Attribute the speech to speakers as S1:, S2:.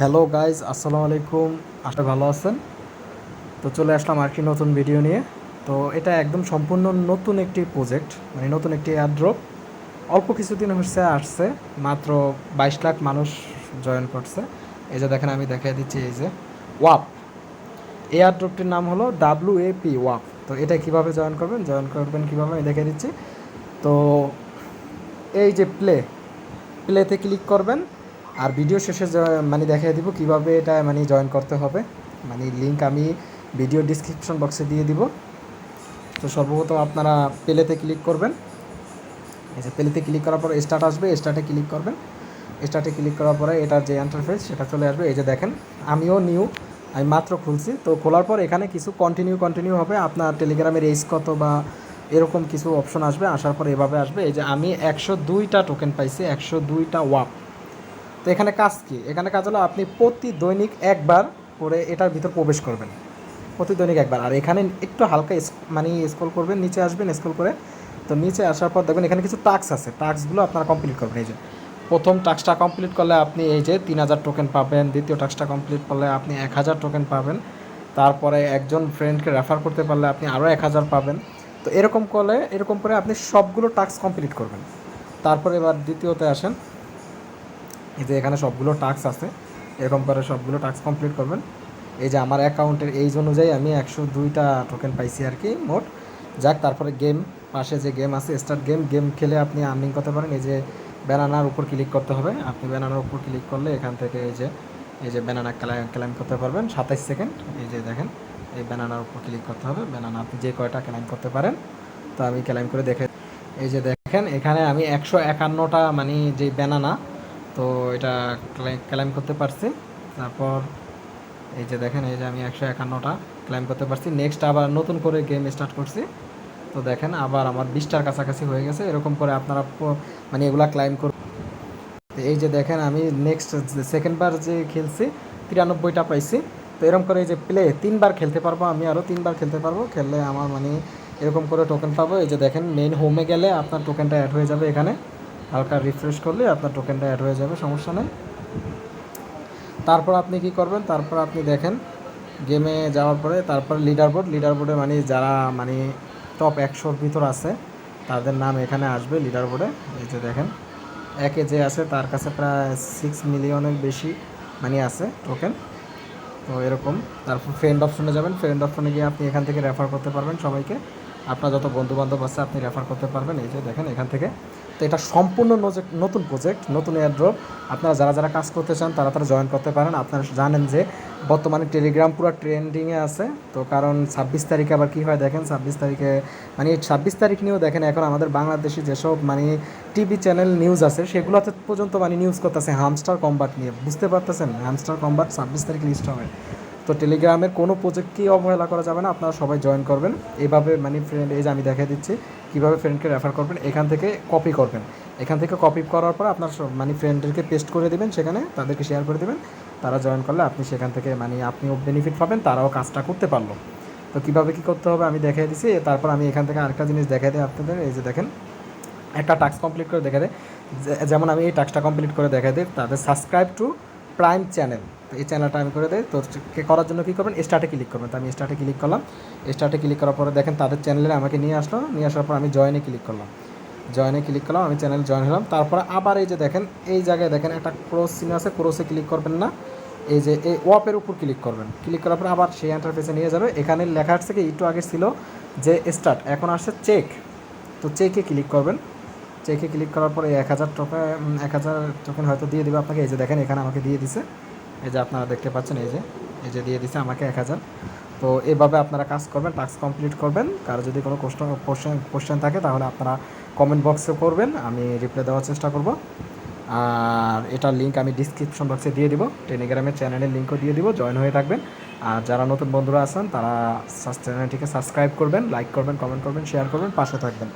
S1: Hello guys, আসসালামু আলাইকুম। আশা ভালো আছেন। তো চলে আসলাম আর কি নতুন ভিডিও নিয়ে। তো এটা একদম সম্পূর্ণ নতুন একটি প্রজেক্ট, মানে নতুন একটি এয়ারড্রপ। অল্প কিছুদিন হচ্ছে আসছে, মাত্র 22 লাখ মানুষ জয়েন করছে। এই যে দেখেন, আমি দেখিয়ে দিচ্ছি। এই যে ওয়াপ, এয়ারড্রপটির নাম হলো WAP ওয়াপ। তো এটা কিভাবে জয়েন করবেন কিভাবে আমি দেখিয়ে দিচ্ছি। তো এই যে প্লেতে ক্লিক করবেন, আর ভিডিও শেষে মানে দেখিয়ে দিব কিভাবে এটা মানে জয়েন করতে হবে। মানে লিঙ্ক আমি ভিডিও ডিসক্রিপশন বক্সে দিয়ে দিব। তো সর্বপ্রথম আপনারা প্লেতে ক্লিক করবেন। এই যে প্লেতে ক্লিক করার পর স্টার্ট আসবে, স্টার্টে ক্লিক করবেন। স্টার্টে ক্লিক করার পরে এটার যে ইন্টারফেস সেটা চলে আসবে। এই যে দেখেন, আমিও নিউ, আমি মাত্র খুলছি। তো খোলার পর এখানে কিছু কন্টিনিউ হবে। আপনার টেলিগ্রামের এইজ কত বা এরকম কিছু অপশন আসবে। আসার পর এভাবে আসবে। এই যে আমি 102টা টোকেন পাইছি, 102টা ওয়াপ। তো এখানে কাজ কি? এখানে কাজ হলো আপনি প্রতি দৈনিক একবার করে এটার ভিতর প্রবেশ করবেন, প্রতি দৈনিক একবার। আর এখানে একটু হালকা মানে স্ক্রল করবেন, নিচে আসবেন স্ক্রল করে। তো নিচে আসার পর দেখবেন এখানে কিছু টাস্ক আছে, টাস্কগুলো আপনারা কমপ্লিট করবেন। এই যে প্রথম টাস্কটা কমপ্লিট করলে আপনি এই যে 3000 টোকেন পাবেন। দ্বিতীয় টাস্কটা কমপ্লিট করলে আপনি 1000 টোকেন পাবেন। তারপরে একজন ফ্রেন্ডকে রেফার করতে পারলে আপনি আরও 1000 পাবেন। তো এরকম করে আপনি সবগুলো টাস্ক কমপ্লিট করবেন। তারপরে এবার দ্বিতীয়তে আসেন। এই যে এখানে সবগুলো টাস্ক আছে, এরকম করে সবগুলো টাস্ক কমপ্লিট করবেন। এই যে আমার অ্যাকাউন্টের এইজ অনুযায়ী আমি 102টা টোকেন পাইছি আর কি মোট। যাক, তারপরে গেম, পাশে যে গেম আছে স্টার্ট গেম খেলে আপনি আর্নিং করতে পারেন। এই যে ব্যানানার উপর ক্লিক করতে হবে। আপনি ব্যানানার উপর ক্লিক করলে এখান থেকে এই যে ব্যানানা ক্লাইম করতে পারবেন 27 সেকেন্ড। এই যে দেখেন, এই ব্যানানার উপর ক্লিক করতে হবে। ব্যানানা আপনি যে কয়টা ক্লাইম করতে পারেন। তো আমি ক্লাইম করে দেখে, এই যে দেখেন এখানে আমি 151টা মানে যে ব্যানানা, তো এটা ক্লাইম করতে পারছি। তারপর এই যে দেখেন, এই যে আমি 151টা ক্লাইম করতে পারছি। নেক্সট আবার নতুন করে গেম স্টার্ট করছি। তো দেখেন আবার আমার 20টার কাছাকাছি হয়ে গেছে। এরকম করে আপনারা মানে এগুলা ক্লাইম করবেন। তো এই যে দেখেন, আমি নেক্সট সেকেন্ডবার যে খেলছি 93টা পাইছি। তো এরকম করে এই যে প্লে 3বার খেলতে পারবো, আমি আরও 3বার খেলতে পারবো। খেললে আমার মানে এরকম করে টোকেন পাবো। এই যে দেখেন, মেইন হোমে গেলে আপনার টোকেনটা অ্যাড হয়ে যাবে। এখানে হালকা রিফ্রেশ করলে আপনার টোকেনটা অ্যাড হয়ে যাবে, সমস্যা নেই। তারপর আপনি কি করবেন? তারপর আপনি দেখেন গেমে যাওয়ার পরে তারপর লিডার বোর্ডে মানে যারা মানে টপ 100-র ভিতর আছে তাদের নাম এখানে আসবে লিডার বোর্ডে। এই যে দেখেন, একে যে আছে তার কাছে প্রায় 6 মিলিয়নের বেশি মানে আছে টোকেন। তো এরকম। তারপর ফ্রেন্ড অপশনে যাবেন। ফ্রেন্ড অপশনে গিয়ে আপনি এখান থেকে রেফার করতে পারবেন সবাইকে। আপনার যত বন্ধুবান্ধব আছে আপনি রেফার করতে পারবেন। এই যে দেখেন এখান থেকে। তো এটা সম্পূর্ণ নতুন প্রজেক্ট, নতুন এয়ারড্রপ। আপনারা যারা কাজ করতে চান তারা জয়েন করতে পারেন। আপনারা জানেন যে বর্তমানে টেলিগ্রাম পুরো ট্রেন্ডিংয়ে আছে। তো কারণ 26 তারিখে আবার কী হয় দেখেন, 26 তারিখে মানে 26 তারিখ নিয়েও দেখেন এখন আমাদের বাংলাদেশি যেসব মানে টিভি চ্যানেল নিউজ আছে সেগুলোতে পর্যন্ত মানে নিউজ করতেছে হামস্টার কম্বাট নিয়ে। বুঝতে পারতেছেন, হামস্টার কম্বাট 26 তারিখ লিস্ট হবে। তো টেলিগ্রামের কোনো প্রজেক্টকেই অবহেলা করা যাবে না, আপনারা সবাই জয়েন করবেন। এইভাবে মানে ফ্রেন্ড, এই যে আমি দেখিয়ে দিচ্ছি কীভাবে ফ্রেন্ডকে রেফার করবেন। এখান থেকে কপি করবেন। এখান থেকে কপি করার পর আপনার মানে ফ্রেন্ডদেরকে পেস্ট করে দেবেন, সেখানে তাদেরকে শেয়ার করে দেবেন। তারা জয়েন করলে আপনি সেখান থেকে মানে আপনিও বেনিফিট পাবেন, তারাও কাজটা করতে পারলো। তো কীভাবে কী করতে হবে আমি দেখিয়ে দিচ্ছি। তারপর আমি এখান থেকে আরেকটা জিনিস দেখাই দিই আপনাদের। এই যে দেখেন, একটা টাস্ক কমপ্লিট করে দেখা দেয়। যেমন আমি এই টাস্কটা কমপ্লিট করে দেখা দিই, তাদের সাবস্ক্রাইব টু প্রাইম চ্যানেল। তো এই চ্যানেলটা আমি করে দিই। তো করার জন্য কী করবেন? স্টার্টে ক্লিক করবেন। তো আমি স্টার্টে ক্লিক করলাম। স্টার্টে ক্লিক করার পরে দেখেন তাদের চ্যানেলে আমাকে নিয়ে আসলো। নিয়ে আসার পর আমি জয়েনে ক্লিক করলাম। আমি চ্যানেল জয়েন হলাম। তারপরে আবার এই যে দেখেন, এই জায়গায় দেখেন একটা ক্রস চিহ্ন আছে, ক্রসে ক্লিক করবেন না, এই যে এই ওয়াপের উপর ক্লিক করবেন। ক্লিক করার পরে আবার সেই ইন্টারফেসে নিয়ে যাবে। এখানে লেখা আসছে কি, একটু আগে ছিল যে স্টার্ট, এখন আসছে চেক। তো চেকে ক্লিক করবেন। চেকে ক্লিক করার পরে 1000 টোকেন হয়তো দিয়ে দেবে আপনাকে। এই যে দেখেন এখানে আমাকে দিয়ে দিছে। এই যে আপনারা দেখতে পাচ্ছেন, এই যে দিয়ে দিছে আমাকে 1000। তো এভাবে আপনারা কাজ করবেন, টাস্ক কমপ্লিট করবেন। কারো যদি কোনো কোশ্চেন থাকে তাহলে আপনারা কমেন্ট বক্সে করবেন, আমি রিপ্লাই দেওয়ার চেষ্টা করব। আর এটার লিঙ্ক আমি ডিসক্রিপশন বক্সে দিয়ে দিব। টেলিগ্রামের চ্যানেলের লিঙ্কও দিয়ে দিব, জয়েন হয়ে থাকবেন। আর যারা নতুন বন্ধুরা আছেন তারা চ্যানেলটিকে সাবস্ক্রাইব করবেন, লাইক করবেন, কমেন্ট করবেন, শেয়ার করবেন, পাশে থাকবেন।